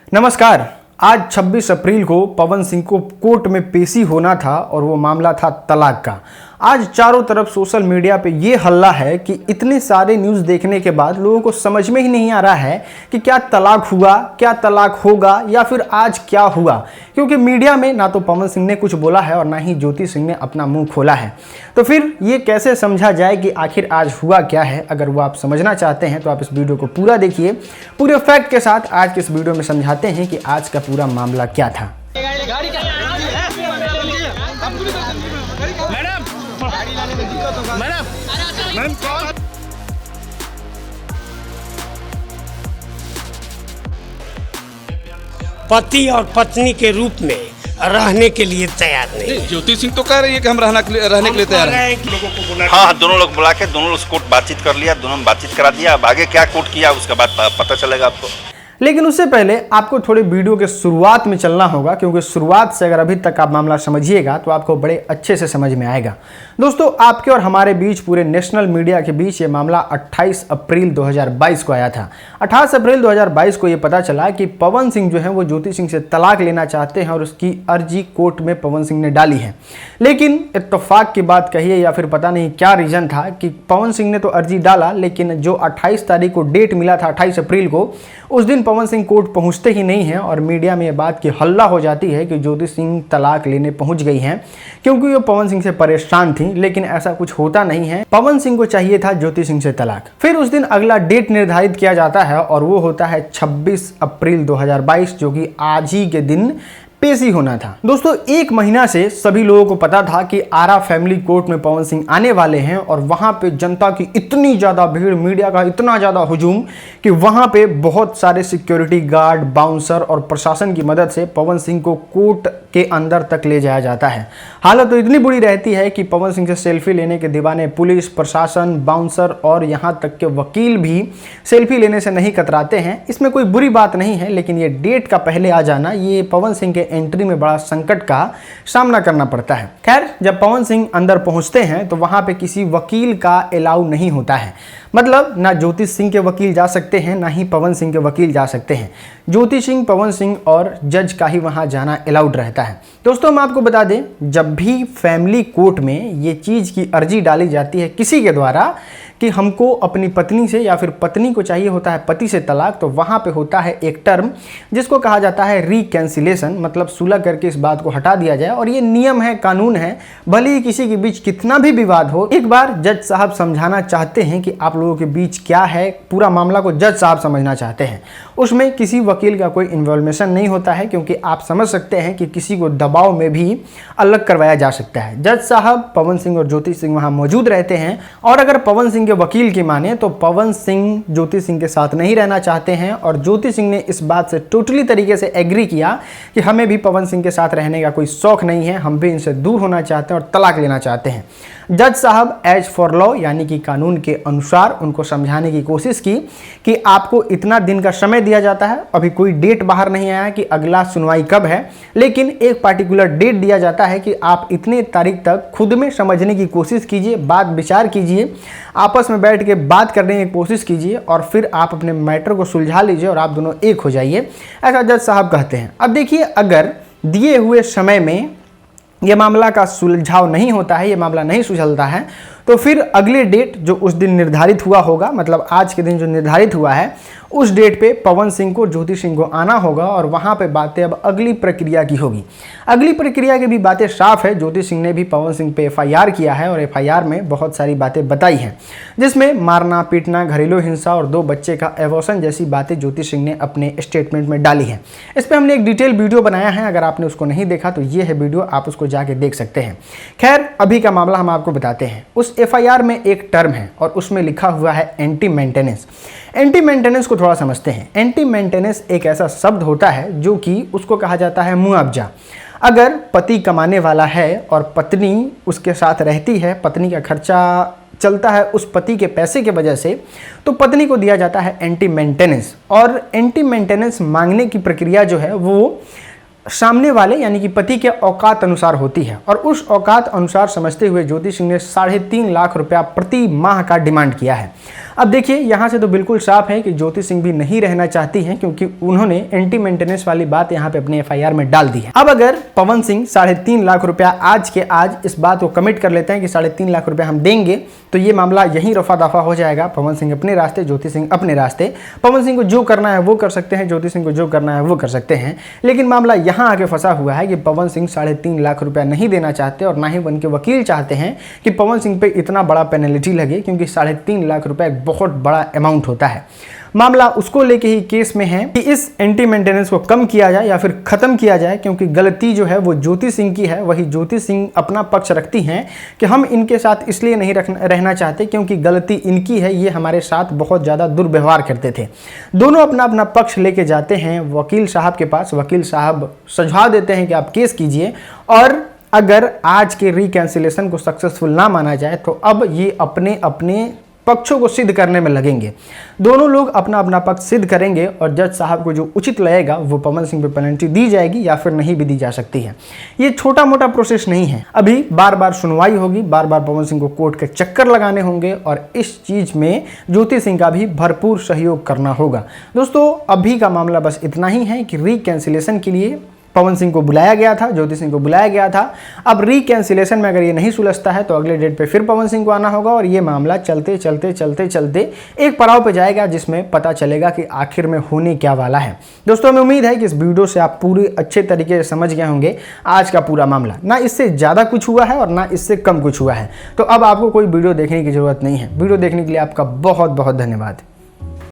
नमस्कार। आज 26 अप्रैल को पवन सिंह को कोर्ट में पेशी होना था और वो मामला था तलाक का। आज चारों तरफ सोशल मीडिया पे ये हल्ला है कि इतने सारे न्यूज़ देखने के बाद लोगों को समझ में ही नहीं आ रहा है कि क्या तलाक हुआ, क्या तलाक होगा या फिर आज क्या हुआ, क्योंकि मीडिया में ना तो पवन सिंह ने कुछ बोला है और ना ही ज्योति सिंह ने अपना मुंह खोला है। तो फिर ये कैसे समझा जाए कि आखिर आज हुआ क्या है। अगर वो आप समझना चाहते हैं तो आप इस वीडियो को पूरा देखिए। पूरे फैक्ट के साथ आज के इस वीडियो में समझाते हैं कि आज का पूरा मामला क्या था। पति और पत्नी के रूप में रहने के लिए तैयार नहीं। ज्योति सिंह तो कह रही है कि हम रहने के लिए तैयार हैं। लोगों को बुला हाँ, दोनों लोग बुला के दोनों लोग कोर्ट बातचीत कर लिया, दोनों बातचीत करा दिया। अब आगे क्या कोर्ट किया उसका बात पता चलेगा आपको। लेकिन उससे पहले आपको थोड़े वीडियो के शुरुआत में चलना होगा, क्योंकि शुरुआत से अगर अभी तक आप मामला समझिएगा तो आपको बड़े अच्छे से समझ में आएगा। दोस्तों, आपके और हमारे बीच, पूरे नेशनल मीडिया के बीच ये मामला 28 अप्रैल 2022 को आया था। 28 अप्रैल 2022 को ये पता चला कि पवन सिंह जो है वो ज्योति सिंह से तलाक लेना चाहते हैं और उसकी अर्जी कोर्ट में पवन सिंह ने डाली है। लेकिन इत्तेफाक की बात कहिए या फिर पता नहीं क्या रीज़न था कि पवन सिंह ने तो अर्जी डाला, लेकिन जो 28 तारीख को डेट मिला था 28 अप्रैल को, उस दिन पवन सिंह कोर्ट पहुंचते ही नहीं हैं और मीडिया में यह बात की हल्ला हो जाती है कि ज्योति सिंह तलाक लेने पहुंच गई हैं, क्योंकि वो पवन सिंह से परेशान थी। लेकिन ऐसा कुछ होता नहीं है। पवन सिंह को चाहिए था ज्योति सिंह से तलाक। फिर उस दिन अगला डेट निर्धारित किया जाता है और वो होता है 26 अप्रैल 2022, जो कि आज ही के दिन पेशी होना था। दोस्तों, एक महीना से सभी लोगों को पता था कि आरा फैमिली कोर्ट में पवन सिंह आने वाले हैं और वहां पे जनता की इतनी ज़्यादा भीड़, मीडिया का इतना ज़्यादा हुजूम कि वहां पे बहुत सारे सिक्योरिटी गार्ड, बाउंसर और प्रशासन की मदद से पवन सिंह को कोर्ट के अंदर तक ले जाया जाता है। हालत तो इतनी बुरी रहती है कि पवन सिंह से सेल्फी लेने के दीवाने पुलिस, प्रशासन, बाउंसर और यहाँ तक के वकील भी सेल्फी लेने से नहीं कतराते हैं। इसमें कोई बुरी बात नहीं है, लेकिन ये डेट का पहले आ जाना, ये पवन सिंह के एंट्री में बड़ा संकट का सामना करना पड़ता है। खैर, जब पवन सिंह अंदर पहुंचते हैं तो वहां पे किसी वकील का अलाउ नहीं होता है। मतलब ना ज्योति सिंह के वकील जा सकते हैं, ना ही पवन सिंह के वकील जा सकते हैं। ज्योति सिंह, पवन सिंह और जज का ही वहां जाना अलाउड रहता है। दोस्तों, हम आपको बता दें, जब भी फैमिली कोर्ट में ये चीज़ की अर्जी डाली जाती है किसी के द्वारा कि हमको अपनी पत्नी से या फिर पत्नी को चाहिए होता है पति से तलाक, तो वहाँ पे होता है एक टर्म जिसको कहा जाता है रिकैंसिलेशन, मतलब सुलह करके इस बात को हटा दिया जाए। और ये नियम है, कानून है, भले ही किसी के बीच कितना भी विवाद हो। एक बार जज साहब समझाना चाहते हैं कि आप लोगों के बीच क्या है, पूरा मामला को जज साहब समझना चाहते हैं। उसमें किसी वकील का कोई इन्वॉल्वेशन नहीं होता है, क्योंकि आप समझ सकते हैं कि किसी को दबाव में भी अलग करवाया जा सकता है। जज साहब, पवन सिंह और ज्योति सिंह वहाँ मौजूद रहते हैं और अगर पवन सिंह के वकील की माने तो पवन सिंह ज्योति सिंह के साथ नहीं रहना चाहते हैं और ज्योति सिंह ने इस बात से टोटली तरीके से एग्री किया कि हमें भी पवन सिंह के साथ रहने का कोई शौक नहीं है, हम भी इनसे दूर होना चाहते हैं और तलाक लेना चाहते हैं। जज साहब एज फॉर लॉ, यानी कि कानून के अनुसार, उनको समझाने की कोशिश की कि आपको इतना दिन का समय दिया जाता है, अभी कोई डेट बाहर नहीं आया कि अगला सुनवाई कब है, लेकिन एक पार्टिकुलर डेट दिया जाता है कि आप इतने तारीख तक खुद में समझने की कोशिश कीजिए, बात विचार कीजिए, आपस में बैठ के बात करने की कोशिश कीजिए और फिर आप अपने मैटर को सुलझा लीजिए और आप दोनों एक हो जाइए, ऐसा जज साहब कहते हैं। अब देखिए, अगर दिए हुए समय में यह मामला का सुलझाव नहीं होता है, ये मामला नहीं सुलझता है, तो फिर अगली डेट जो उस दिन निर्धारित हुआ होगा, मतलब आज के दिन जो निर्धारित हुआ है, उस डेट पे पवन सिंह को, ज्योति सिंह को आना होगा और वहाँ पे बातें अब अगली प्रक्रिया की होगी। अगली प्रक्रिया की भी बातें साफ है। ज्योति सिंह ने भी पवन सिंह पे एफआईआर किया है और एफआईआर में बहुत सारी बातें बताई हैं, जिसमें मारना, पीटना, घरेलू हिंसा और 2 बच्चे का एबॉर्शन जैसी बातें ज्योति सिंह ने अपने स्टेटमेंट में डाली हैं। इस पर हमने एक डिटेल वीडियो बनाया है, अगर आपने उसको नहीं देखा तो ये है वीडियो, आप उसको जाके देख सकते हैं। खैर, अभी का मामला हम आपको बताते हैं। उस एफआईआर में एक टर्म है और उसमें लिखा हुआ है एंटी मेंटेनेंस। एंटी मेंटेनेंस को थोड़ा समझते हैं। एंटी मेंटेनेंस एक ऐसा शब्द होता है जो कि उसको कहा जाता है मुआवजा। अगर पति कमाने वाला है और पत्नी उसके साथ रहती है, पत्नी का खर्चा चलता है उस पति के पैसे के वजह से, तो पत्नी को दिया जाता है एंटी मेंटेनेंस। और एंटी मेंटेनेंस मांगने की प्रक्रिया जो है वो सामने वाले यानी कि पति के औकात अनुसार होती है और उस औकात अनुसार समझते हुए ज्योति सिंह ने 3.5 लाख रुपया प्रति माह का डिमांड किया है। अब देखिए यहाँ से तो बिल्कुल साफ है कि ज्योति सिंह भी नहीं रहना चाहती हैं, क्योंकि उन्होंने एंटी मेंटेनेंस वाली बात यहाँ पे अपने FIR में डाल दी है। अब अगर पवन सिंह 3.5 लाख रुपया आज के आज इस बात को कमिट कर लेते हैं कि 3.5 लाख रुपया हम देंगे, तो ये मामला यहीं रफा दफा हो जाएगा। पवन सिंह अपने रास्ते, ज्योति सिंह अपने रास्ते। पवन सिंह को जो करना है वो कर सकते हैं, ज्योति सिंह को जो करना है वो कर सकते हैं। लेकिन मामला यहाँ आके फंसा हुआ है कि पवन सिंह 3.5 लाख रुपया नहीं देना चाहते और ना ही उनके वकील चाहते हैं कि पवन सिंह पे इतना बड़ा पेनल्टी लगे, क्योंकि 3.5 लाख रुपया एक बहुत बड़ा अमाउंट होता है। मामला उसको लेके ही केस में है कि इस एंटी मेंटेनेंस को कम किया जाए या फिर खत्म किया जाए, क्योंकि गलती जो है वो ज्योति सिंह की है। वही ज्योति सिंह अपना पक्ष रखती हैं कि हम इनके साथ इसलिए नहीं रहना चाहते क्योंकि गलती इनकी है, ये हमारे साथ बहुत ज़्यादा दुर्व्यवहार करते थे। दोनों अपना अपना पक्ष लेके जाते हैं वकील साहब के पास। वकील साहब सुझाव देते हैं कि आप केस कीजिए, और अगर आज के रिकैंसिलेशन को सक्सेसफुल ना माना जाए तो अब ये अपने अपने पक्षों को सिद्ध करने में लगेंगे। दोनों लोग अपना अपना पक्ष सिद्ध करेंगे और जज साहब को जो उचित लगेगा वो पवन सिंह पे पेनल्टी दी जाएगी या फिर नहीं भी दी जा सकती है। ये छोटा मोटा प्रोसेस नहीं है। अभी बार बार सुनवाई होगी, बार बार पवन सिंह को कोर्ट के चक्कर लगाने होंगे और इस चीज में ज्योति सिंह का भी भरपूर सहयोग करना होगा। दोस्तों अभी का मामला बस इतना ही है कि रिकैंसिलेशन के लिए पवन सिंह को बुलाया गया था, ज्योति सिंह को बुलाया गया था। अब रिकैंसिलेशन में अगर ये नहीं सुलझता है तो अगले डेट पे फिर पवन सिंह को आना होगा और ये मामला चलते चलते चलते चलते एक पड़ाव पे जाएगा जिसमें पता चलेगा कि आखिर में होने क्या वाला है। दोस्तों हमें उम्मीद है कि इस वीडियो से आप पूरी अच्छे तरीके से समझ गए होंगे आज का पूरा मामला। ना इससे ज़्यादा कुछ हुआ है और ना इससे कम कुछ हुआ है, तो अब आपको कोई वीडियो देखने की जरूरत नहीं है। वीडियो देखने के लिए आपका बहुत बहुत धन्यवाद।